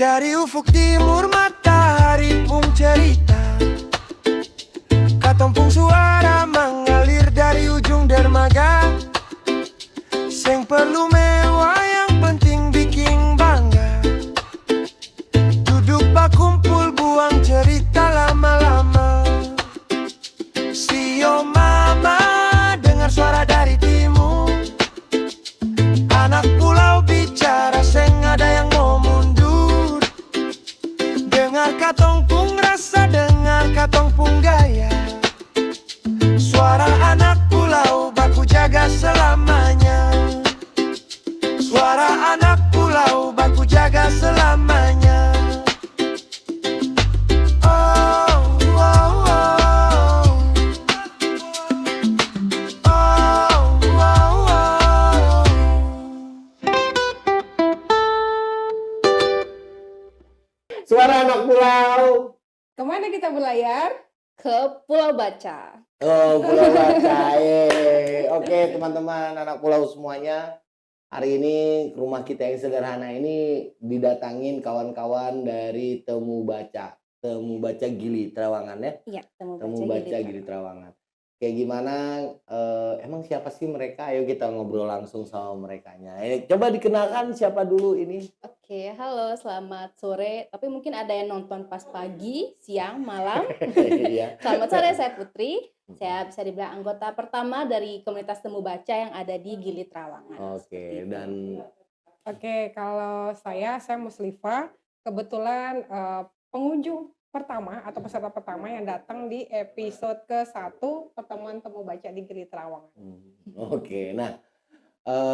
Dari ufuk timur matahari pun cerita, katompung suara mengalir dari ujung dermaga. Seng perlu mewah, yang penting bikin bangga. Duduk bakumpul buang cerita lama-lama. Sio mama, dengar suara dari timur. Anak pulau bicara, seng ada yang mau mundur. Dengar katong pung rasa, dengar katong pung gaya. Suara anak pulau baku jaga selamanya. Suara anak pulau baku jaga selamanya. Oh, oh, oh. Oh, oh, oh. Suara anak pulau. Kemana kita berlayar? Ke Pulau Baca. Oh, Pulau Baca. Oke, teman-teman anak pulau semuanya. Hari ini rumah kita yang sederhana ini didatangin kawan-kawan dari Temu Baca. Temu Baca Gili Trawangan ya. Iya, Temu Baca Gili Trawangan. Kayak gimana, emang siapa sih mereka? Ayo kita ngobrol langsung sama merekanya. Coba dikenalkan siapa dulu ini? Oke, halo, selamat sore. Tapi mungkin ada yang nonton pas pagi, siang, malam. Iya. Selamat sore, saya Putri. Saya bisa dibilang anggota pertama dari komunitas Temu Baca yang ada di Gili Trawangan. Oke, dan Oke, kalau saya Muslifah. Kebetulan pengunjung pertama atau peserta pertama yang datang di episode ke-1 pertemuan Temu Baca di Gili Trawangan. Oke, nah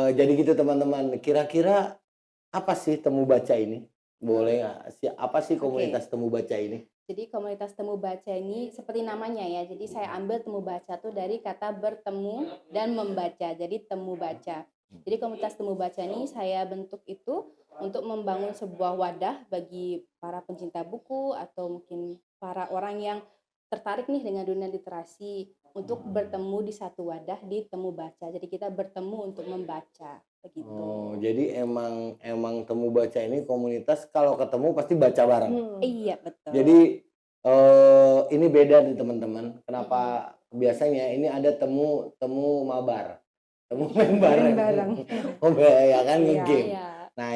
jadi gitu teman-teman. Kira-kira apa sih Temu Baca ini? Boleh nggak? Apa sih komunitas Temu Baca ini? Jadi komunitas Temu Baca ini seperti namanya ya. Jadi saya ambil Temu Baca tuh dari kata bertemu dan membaca. Jadi Temu Baca. Jadi komunitas Temu Baca ini saya bentuk itu untuk membangun sebuah wadah bagi para pencinta buku atau mungkin para orang yang tertarik nih dengan dunia literasi untuk bertemu di satu wadah di Temu Baca. Jadi kita bertemu untuk membaca begitu. Oh, jadi emang Temu Baca ini komunitas kalau ketemu pasti baca bareng. Iya, betul. Jadi ini beda nih teman-teman. Kenapa biasanya ini ada temu mabar. Temu main bareng. Oh, ya kan game. Iya. Nah,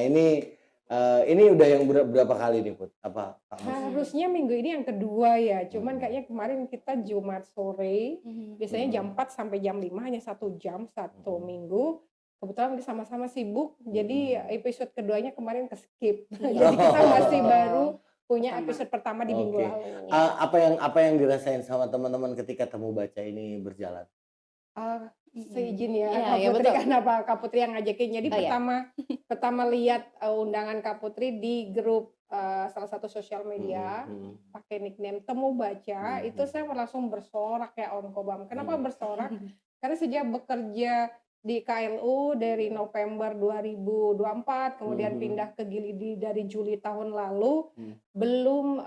ini udah yang berapa kali nih, Put? Apa? Harusnya minggu ini yang kedua ya. Cuman kayaknya kemarin kita Jumat sore. Biasanya jam 4 sampai jam 5 hanya 1 jam satu minggu. Kebetulan sama-sama sibuk. Jadi episode keduanya kemarin ke-skip. Jadi kita masih baru punya episode pertama di minggu lalu. Apa yang dirasain sama teman-teman ketika Temu Baca ini berjalan? Seizin ya, Iya, Kak iya, Putri, betul. kenapa Kak Putri yang ngajakin. Jadi Oh, iya. pertama lihat undangan Kak Putri di grup salah satu sosial media pakai nickname Temu Baca. Itu saya langsung bersorak ya Om Kobam. Kenapa bersorak? Karena sejak bekerja di KLU dari November 2024 kemudian pindah ke Gili dari Juli tahun lalu, belum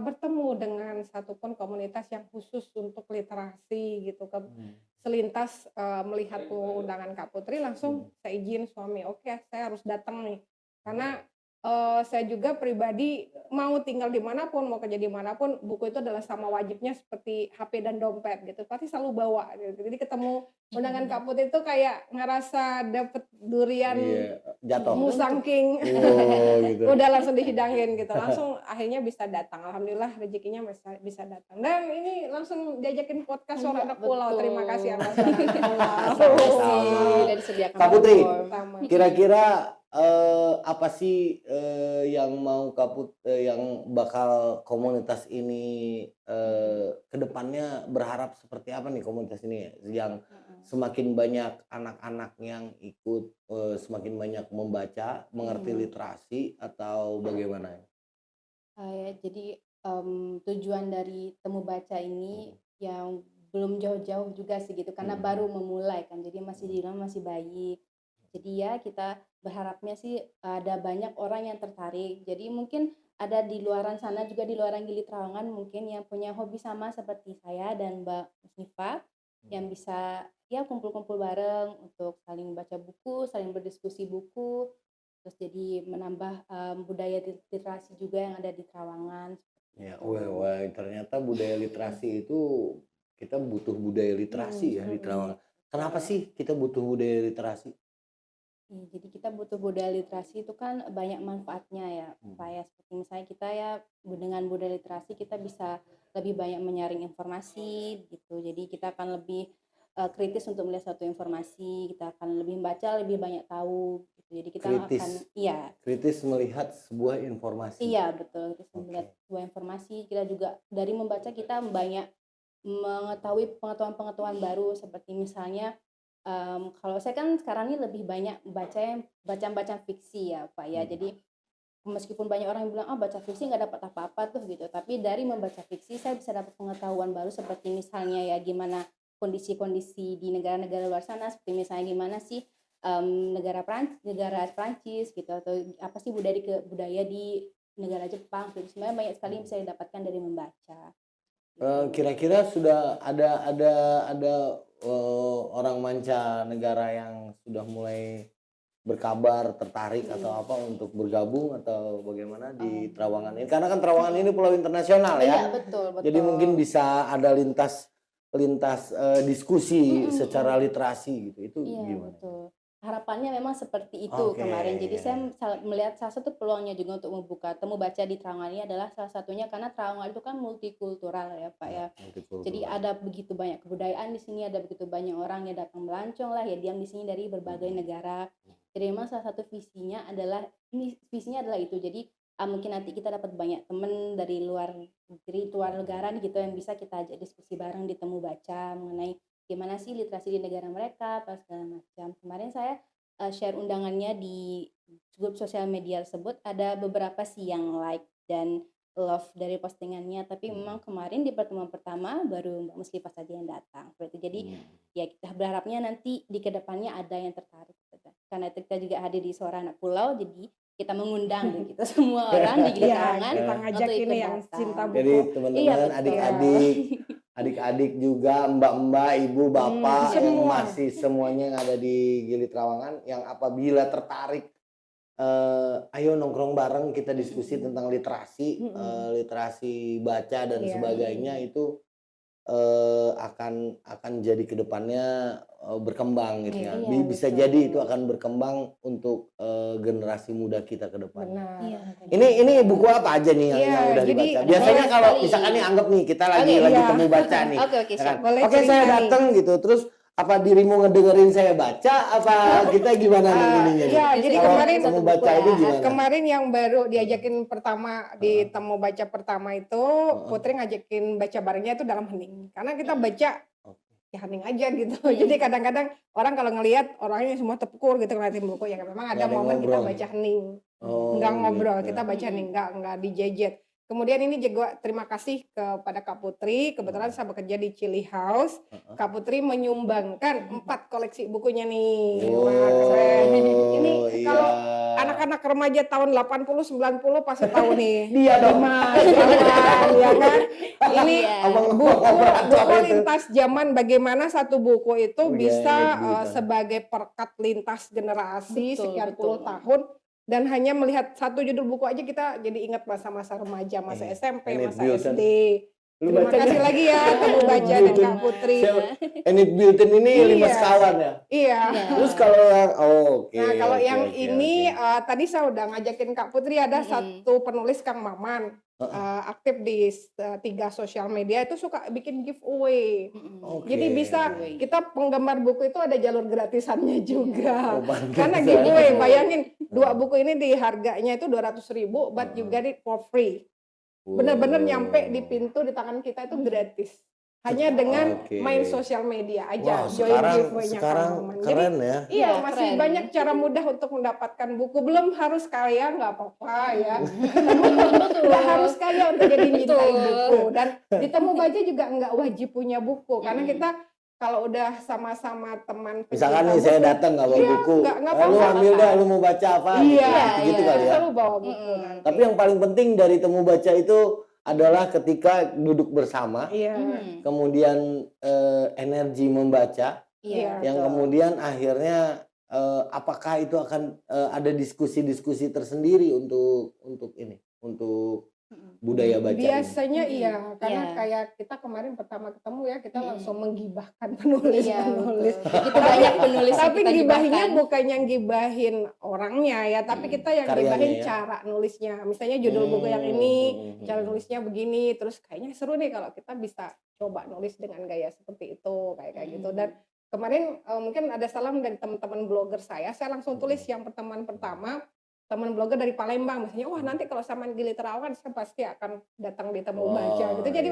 bertemu dengan satupun komunitas yang khusus untuk literasi gitu. Selintas melihat undangan Kak Putri langsung saya izin suami, oke saya harus datang nih. Karena saya juga pribadi mau tinggal dimanapun, mau kerja dimanapun, buku itu adalah sama wajibnya seperti HP dan dompet gitu. Pasti selalu bawa gitu. Jadi ketemu undangan Kak Putri itu kayak ngerasa dapet durian Jatuh. musangking. Gitu. Udah langsung dihidangin gitu. Langsung akhirnya bisa datang. Alhamdulillah rezekinya bisa datang. Dan ini langsung diajakin podcast Suara Anak Pulau. Terima kasih atas Suara Anak Pulau. Dan disediakan Kak Putri, Pertama. kira-kira apa sih yang mau yang bakal komunitas ini kedepannya berharap seperti apa nih komunitas ini yang semakin banyak anak-anak yang ikut, semakin banyak membaca, mengerti literasi atau bagaimana? Jadi tujuan dari Temu Baca ini yang belum jauh-jauh juga sih gitu, karena baru memulai kan, jadi masih dibilang masih bayi. Jadi ya kita berharapnya sih ada banyak orang yang tertarik. Jadi mungkin ada di luaran sana juga, di luaran Gili Trawangan mungkin yang punya hobi sama seperti saya dan Mbak Musnifah yang bisa ya kumpul-kumpul bareng untuk saling baca buku, saling berdiskusi buku. terus jadi menambah budaya literasi juga yang ada di Trawangan. Ya, wah, ternyata budaya literasi itu kita butuh budaya literasi ya di Trawangan. Kenapa sih kita butuh budaya literasi? Jadi kita butuh budaya literasi itu kan banyak manfaatnya ya Pak ya, seperti misalnya kita ya dengan budaya literasi kita bisa lebih banyak menyaring informasi gitu, jadi kita akan lebih kritis untuk melihat suatu informasi, kita akan lebih membaca lebih banyak tahu gitu, jadi kita akan kritis melihat sebuah informasi. Iya betul, kritis melihat sebuah informasi, kita juga dari membaca kita banyak mengetahui pengetahuan-pengetahuan baru seperti misalnya kalau saya kan sekarang ini lebih banyak baca fiksi ya Pak ya. Jadi meskipun banyak orang yang bilang baca fiksi nggak dapat apa-apa tuh gitu, tapi dari membaca fiksi saya bisa dapat pengetahuan baru seperti misalnya ya gimana kondisi-kondisi di negara-negara luar sana, seperti misalnya gimana sih negara Prancis gitu, atau apa sih budaya di negara Jepang. Jadi sebenarnya banyak sekali yang bisa didapatkan dari membaca. Kira-kira sudah ada orang mancanegara yang sudah mulai berkabar tertarik atau apa untuk bergabung atau bagaimana di Trawangan ini? Karena kan Trawangan ini pulau internasional ya. Iya betul. Jadi mungkin bisa ada lintas diskusi secara literasi gitu. Itu gimana? Betul. Harapannya memang seperti itu kemarin. Jadi saya melihat salah satu peluangnya juga untuk membuka temu baca di Trawangan ini adalah salah satunya karena Trawangan itu kan multikultural ya Pak ya. Jadi ada begitu banyak kebudayaan di sini, ada begitu banyak orang yang datang melancong lah ya, diam di sini dari berbagai negara. Jadi memang salah satu visinya adalah itu. Jadi mungkin nanti kita dapat banyak teman dari luar negara gitu yang bisa kita ajak diskusi bareng di temu baca mengenai gimana sih literasi di negara mereka, apa segala macam. Kemarin saya share undangannya di grup sosial media tersebut, ada beberapa sih yang like dan love dari postingannya, tapi memang kemarin di pertemuan pertama baru Mbak Muslifah saja yang datang. Berarti jadi ya kita berharapnya nanti di kedepannya ada yang tertarik. Karena kita juga hadir di Suara Anak Pulau, jadi kita mengundang gitu semua orang di Trawangan kita ngajak untuk ini ikut yang datang. cinta buku. Jadi teman-teman, adik-adik juga, mbak-mbak, ibu, bapak yang masih semuanya yang ada di Gili Trawangan yang apabila tertarik, ayo nongkrong bareng kita diskusi tentang literasi, literasi baca dan sebagainya itu akan jadi kedepannya berkembang gitu ya. Bisa jadi itu akan berkembang untuk generasi muda kita ke depan. Ini buku apa aja nih yang udah dibaca? Biasanya kalau misalkan nih anggap nih kita lagi temu baca nih. Oke, saya datang gitu, terus apa dirimu ngedengerin saya baca apa kita gimana nih ininya? Ya, jadi kemarin temu baca ini gimana? Kemarin yang baru diajakin pertama di temu baca pertama itu Putri ngajakin baca barengnya itu dalam hening. Karena kita baca ya hening aja gitu. Jadi kadang-kadang orang kalau ngelihat orangnya semua tepkur gitu ngeliatin buku, ya memang ada momen kita baca hening. Enggak ngobrol, kita baca hening, enggak dijejet. Kemudian ini juga terima kasih kepada Kak Putri, kebetulan saya bekerja di Chili House. Kak Putri menyumbangkan 4 koleksi bukunya nih. Ini kalau anak-anak remaja tahun 80 90 pasti tahu nih. Dia dong. Ya kan? Ini buku lintas zaman, bagaimana satu buku itu bisa sebagai perkat lintas generasi sekian puluh tahun. Dan hanya melihat satu judul buku aja kita jadi ingat masa-masa remaja, masa SMP, masa SD. Terima kasih lagi ya temu baca dan Kak Putri. Enid Bilton ini 5 sekawan ya? Iya. Terus kalau yang Nah, kalau yang ini tadi saya udah ngajakin Kak Putri, ada satu penulis Kang Maman. Aktif di 3 sosial media itu suka bikin giveaway. Jadi bisa kita penggemar buku itu ada jalur gratisannya juga. Karena giveaway, bayangin 2 buku ini di harganya itu 200.000 but you get it for free. Benar-benar nyampe di pintu di tangan kita itu gratis. Hanya dengan main sosial media aja. Join giveaway-nya sekarang keren ya. Iya, masih banyak cara mudah untuk mendapatkan buku. Belum harus kaya, nggak apa-apa ya. Nggak harus kaya untuk jadi nyintai buku. Dan di temu baca juga nggak wajib punya buku. Karena kita kalau udah sama-sama teman misalkan nih saya datang nggak bawa buku, lu ambil dah, lu mau baca apa? Gitu kali ya. Selalu bawa buku. Tapi yang paling penting dari temu baca itu adalah ketika duduk bersama, kemudian energi membaca, yang kemudian akhirnya apakah itu akan ada diskusi-diskusi tersendiri untuk ini, untuk budaya baca ini? Biasanya iya, karena Iya. kayak kita kemarin pertama ketemu ya, kita Mm-mm. langsung menggibahkan Iya, penulis-penulis. betul. Begitu banyak penulis yang Tapi kita gibahinnya gibahkan. bukan yang gibahin orangnya ya, tapi kita yang Karyanya gibahin ya? cara nulisnya. Misalnya judul buku yang ini, cara Hmm. nulisnya begini, terus kayaknya seru nih kalau kita bisa coba nulis dengan gaya seperti itu, kayak gitu. Dan kemarin mungkin ada salam dari teman-teman blogger saya langsung tulis yang pertemuan pertama, teman blogger dari Palembang, misalnya, wah nanti kalau sama Gili Trawangan saya pasti akan datang di temu baca gitu. Jadi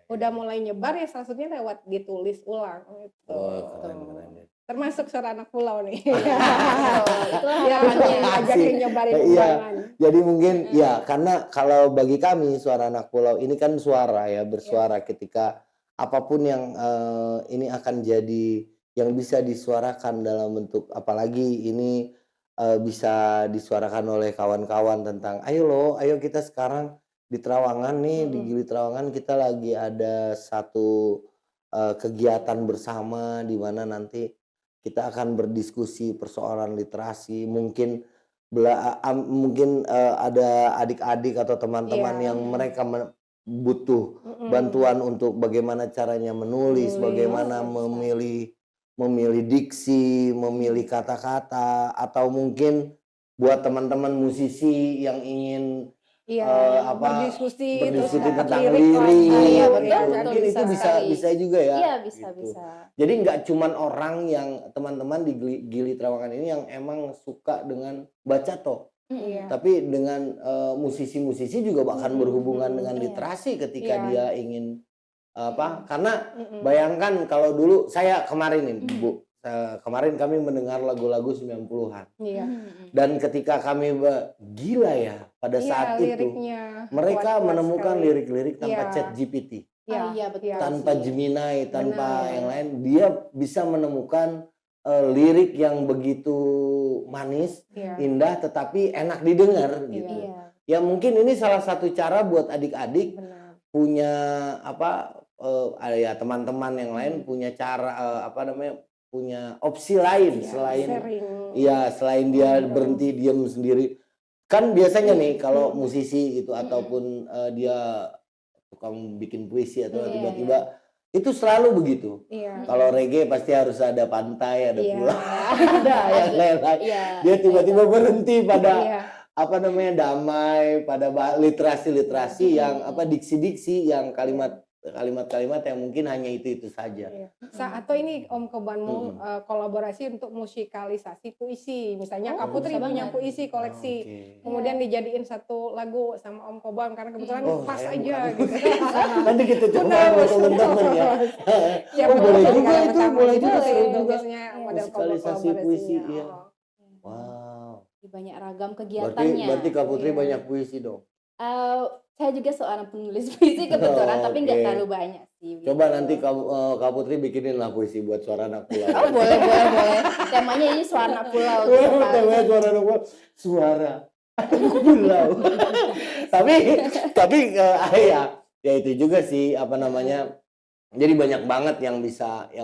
udah mulai nyebar ya, salah satunya lewat ditulis ulang gitu. Oh, keren. Termasuk Suara Anak Pulau nih. Itulah Ya, harapannya. ngajakin nyebarin Iya. undangan. Jadi mungkin ya karena kalau bagi kami Suara Anak Pulau ini kan suara ya, bersuara ketika apapun yang ini akan jadi yang bisa disuarakan dalam bentuk, apalagi ini bisa disuarakan oleh kawan-kawan tentang ayo kita sekarang di Trawangan nih, di Gili Trawangan kita lagi ada satu kegiatan bersama di mana nanti kita akan berdiskusi persoalan literasi, mungkin ada adik-adik atau teman-teman Iya. yang mereka butuh bantuan untuk bagaimana caranya menulis, bagaimana memilih diksi, memilih kata-kata, atau mungkin buat teman-teman musisi yang ingin Berdiskusi terus berdiskusi dapat tentang lirik lirik, lagi, Iya, betul, gitu. betul, Mungkin bisa itu sekali. bisa juga ya. Iya, bisa. Jadi nggak cuman orang yang teman-teman di Gili Trawangan ini yang emang suka dengan baca toh, Iya. tapi dengan musisi-musisi juga bahkan berhubungan dengan Iya. literasi ketika Iya. dia ingin karena bayangkan kalau dulu saya kemarin ini Bu, kemarin kami mendengar lagu-lagu 90-an Iya. dan ketika kami gila ya pada saat itu liriknya mereka kuat-kuat menemukan sekali. lirik-lirik tanpa Iya. chat GPT, Iya, Iya, betul. iya. tanpa sih. Gemini, tanpa Benar. yang lain, dia bisa menemukan lirik yang begitu manis, Iya. indah, tetapi enak didengar gitu. Iya. Ya mungkin ini salah satu cara buat adik-adik Benar. punya ya teman-teman yang lain punya cara punya opsi lain Iya, selain sharing. selain dia berhenti diam sendiri. Kan biasanya nih kalau musisi itu ataupun dia tukang bikin puisi atau Iya, tiba-tiba itu selalu begitu. Iya. Kalau reggae pasti harus ada pantai, ada Iya. pulau, ada yang lain-lain. Iya. Dia tiba-tiba berhenti pada Iya. damai, pada literasi yang diksi-diksi yang kalimat-kalimat yang mungkin hanya itu saja. Iya. Atau ini Om Koban mau kolaborasi untuk musikalisasi puisi. Misalnya Kak Putri bisa punya banget. puisi koleksi. Oke. Kemudian dijadiin satu lagu sama Om Koban karena kebetulan pas saya aja bukan. gitu. Nanti kita coba Benar, teman-teman ya. Ya, Oh, boleh betul, juga kan, itu, pertama boleh itu juga, seru itu juga. biasanya model Musikalisasi puisi, kolaborasinya. iya. Oh. Wow. Banyak ragam Berarti kegiatannya. Kak Putri Iya. banyak puisi dong. Saya juga seorang penulis puisi kebetulan, tapi nggak Oke. terlalu banyak sih. Coba nanti Kak Putri bikinin lah puisi buat Suara Anak Pulau. Oh, boleh. Temanya ini Suara Anak Pulau. gitu kan. Temanya Suara Anak Pulau. Suara Anak Pulau. tapi ya itu juga sih jadi banyak banget yang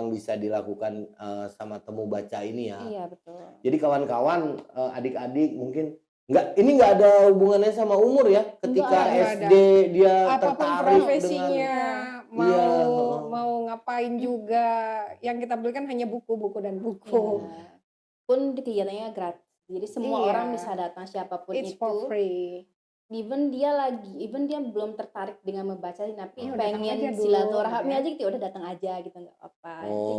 bisa dilakukan sama temu baca ini ya. Iya, betul. Jadi kawan-kawan adik-adik mungkin nggak ada hubungannya sama umur ya. Ketika Nggak ada. SD dia Apapun tertarik profesinya, dengan Iya. mau ngapain juga, yang kita belikan hanya buku-buku dan buku. Iya. Pun kegiatannya gratis. Jadi semua Iya. orang bisa datang siapapun It's itu. for free. Even dia belum tertarik dengan membaca, tapi Ya, datang pengen aja dulu, silaturahmi gitu ya. aja gitu, udah datang aja gitu, nggak apa-apa. Jadi Oh,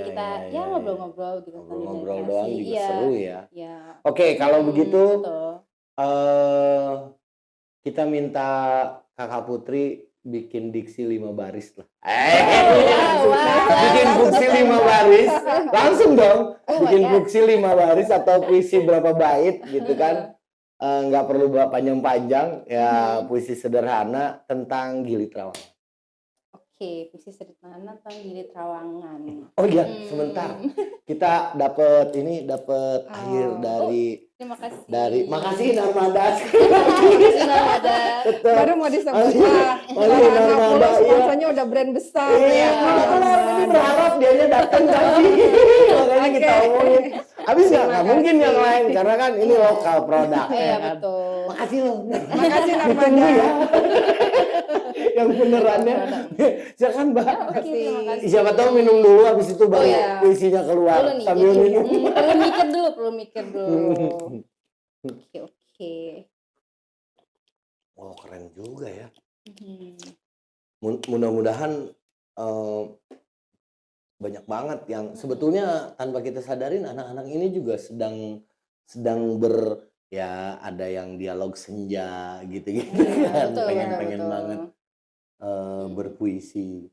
kita iya. ngobrol-ngobrol gitu. Ngobrol-ngobrol sambil doang meditasi. juga Iya. seru ya. Iya. Oke, kalau begitu Betul. kita minta Kakak Putri bikin diksi 5 baris lah. Bikin puisi 5 baris, langsung dong. Bikin puisi 5 baris atau puisi berapa bait gitu kan. Nggak perlu panjang-panjang, ya puisi sederhana tentang Gili Trawangan. Oke, puisi sederhana tentang Gili Trawangan. Oh iya, sebentar. Kita dapat akhir dari Terima kasih. makasih Narmada. Makasih, Narmada. Betul. Baru mau disebut Oh, iya, Narmada, iya. sponsornya udah brand besar. Iya, ya. ini berharap dianya datang tadi. Makanya kita Oke. omongin. Habis nggak? Terima Nggak mungkin kasih. yang lain karena kan ini lokal produk. Iya ya kan? betul. Makasih loh. Makasih Ditunggu Narmada. ya. Yang benerannya. Silakan Mbak. Oke, terima kasih. Siapa tahu minum dulu habis itu baru iya. puisinya keluar Dulu nih, sambil jadi, minum. perlu mikir dulu. Oke. Oh keren juga ya. Hmm. Mudah-mudahan banyak banget yang sebetulnya tanpa kita sadarin anak-anak ini juga sedang ya ada yang dialog senja gitu-gitu Iya, kan betul, pengen betul. banget berpuisi.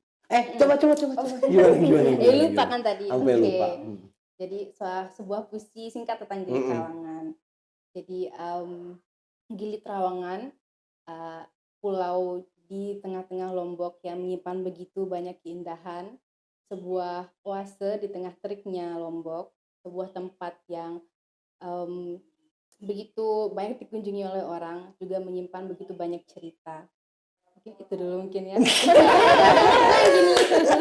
Coba gimana Lupa gimana? kan tadi. Sampai Oke. lupa. Jadi sebuah puisi singkat tentang Gili Trawangan. Jadi Gili Trawangan, pulau di tengah-tengah Lombok yang menyimpan begitu banyak keindahan, sebuah oase di tengah teriknya Lombok, sebuah tempat yang begitu banyak dikunjungi oleh orang, juga menyimpan begitu banyak cerita. Mungkin itu dulu mungkin ya. Gini, kasih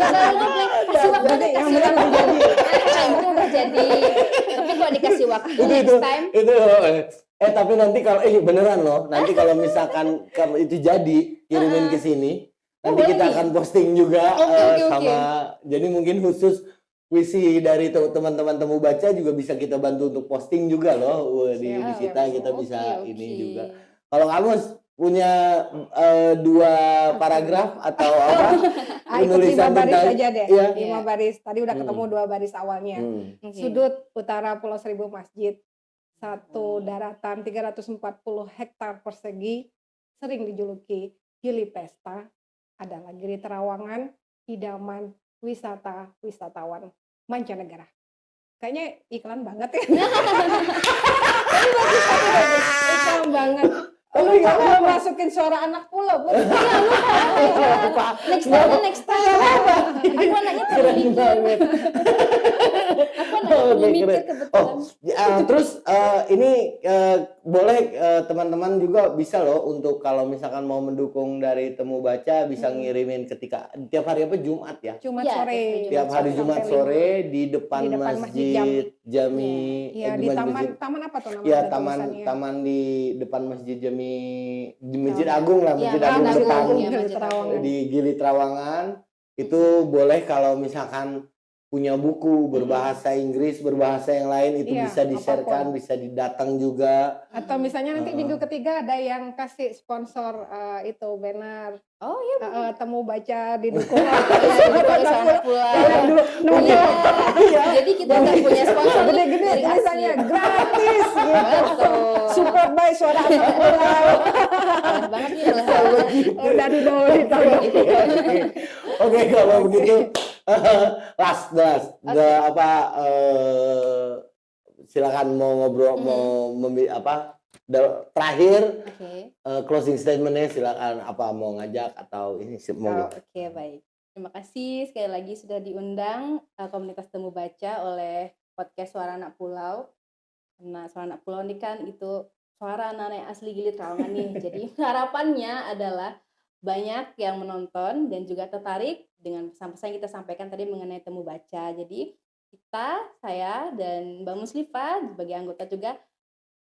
waktu Berarti yang kasih benar waktu. Yang benar terjadi. Tapi kalau dikasih waktu next time, itu tapi nanti kalau beneran loh nanti kalau misalkan kalau itu jadi kirimin ke sini nanti boleh kita nih. akan posting juga Oke. sama jadi mungkin khusus puisi dari teman-teman temu baca juga bisa kita bantu untuk posting juga loh di kita bisa Oke. ini juga. Kalau kamu punya 2 paragraf atau apa Ikut 5 baris tentang- saja deh. Iya. 5 baris. Tadi udah ketemu 2 baris awalnya. Oke. Sudut utara Pulau Seribu Masjid, satu daratan 340 hektar persegi, sering dijuluki Gili Pesta, adalah Gili Trawangan, idaman wisatawan mancanegara. Kayaknya iklan banget ya. Iklan banget. Lupa mau masukin suara anak pulau, Bu. Next time. Aku anaknya perlu mikir. Aku anaknya perlu mikir kebetulan. Terus ini boleh teman-teman juga bisa loh untuk kalau misalkan mau mendukung dari Temu Baca bisa ngirimin ketika tiap hari apa Jumat ya? Jumat Iya, sore. Tiap hari Jumat sampai sore Minggu. di depan Di depan Masjid Masjid Jami. Iya, di taman apa tuh namanya? Ya ada tulisannya? taman di depan Masjid Jami di Masjid Agung lah Iya, Masjid Agung Masjid depan Agung, ya, Gili Masjid Trawangan. Agung. di Gili Trawangan itu boleh kalau misalkan punya buku berbahasa Inggris berbahasa yang lain itu Iya, bisa di-sharekan apapun. bisa didatang juga. Atau misalnya nanti minggu ketiga ada yang kasih sponsor itu banner Oh iya. Temu Baca didukung. Didukung sama pulau. Iya. Iya. Jadi kita nggak punya sponsor nih Gede-gede dari asli. tulisannya gratis gitu. Betul. Support by suara anak pulau. Parah banget nih lah. Udah di bawah ditolong. Oke, kalau begitu last silakan mau ngobrol terakhir Oke. closing statementnya silakan apa mau ngajak atau ini mau Oke, baik. Terima kasih sekali lagi sudah diundang komunitas Temu Baca oleh podcast Suara Anak Pulau. Karena Suara Anak Pulau ini kan itu suara anak-anak yang asli Gili Trawangan nih. Jadi harapannya adalah banyak yang menonton dan juga tertarik dengan pesan-pesan yang kita sampaikan tadi mengenai Temu Baca. Jadi saya dan Mbak Muslifah sebagai anggota juga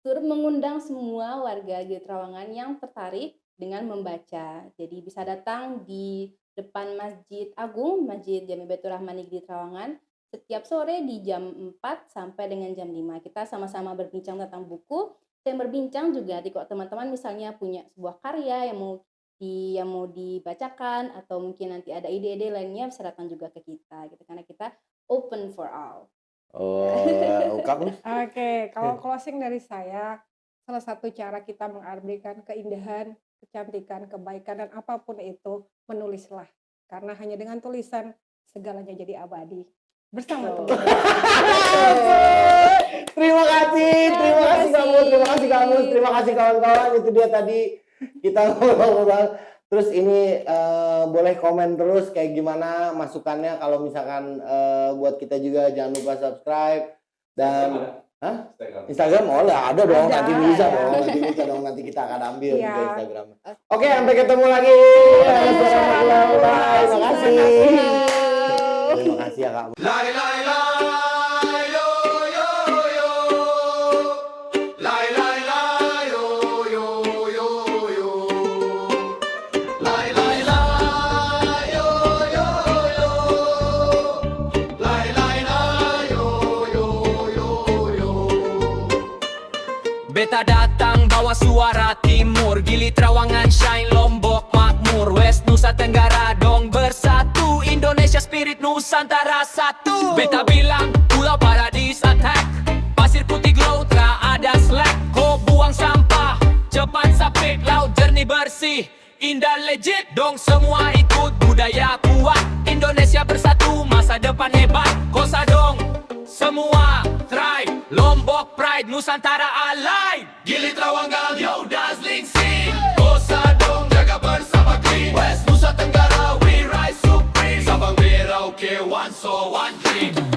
turut mengundang semua warga Gili Trawangan yang tertarik dengan membaca. Jadi bisa datang di depan Masjid Agung, Masjid Jami Baitur Rahmani Gili Trawangan setiap sore di jam 4 sampai dengan jam 5. Kita sama-sama berbincang tentang buku. Dan berbincang juga nanti kalau teman-teman misalnya punya sebuah karya yang mau dibacakan atau mungkin nanti ada ide-ide lainnya bisa datang juga ke kita gitu karena kita open for all. kamu Oke, kalau closing dari saya, salah satu cara kita mengabadikan keindahan, kecantikan, kebaikan, dan apapun itu, menulislah. Karena hanya dengan tulisan, segalanya jadi abadi. Bersama teman. Terima kasih kamu, terima kasih kawan-kawan. Itu dia tadi kita ngobrol. Terus ini boleh komen terus kayak gimana masukannya kalau misalkan buat kita juga jangan lupa subscribe dan Instagram ada dong nanti bisa dong nanti kita akan ambil Iya. juga Instagramnya. Oke, sampai ketemu lagi. Terima kasih. Terima kasih ya Kak. Lai lai lai, yo yo yo. semua suara timur, Gili Trawangan shine, Lombok makmur, West Nusa Tenggara dong bersatu, Indonesia spirit Nusantara satu. Beta bilang Pulau Paradis attack, pasir putih glow tak ada slack. Ho buang sampah, cepat sapik, laut jernih bersih, indah legit. Dong semua ikut budaya kuat, Indonesia bersatu, masa depan hebat. Kosa dong semua thrive, Lombok pride, Nusantara alive. Gili Trawangan yo dazzling scene, Kosa dong jaga bersama clean, West Nusa Tenggara we rise supreme, Sabang Merauke one soul one dream.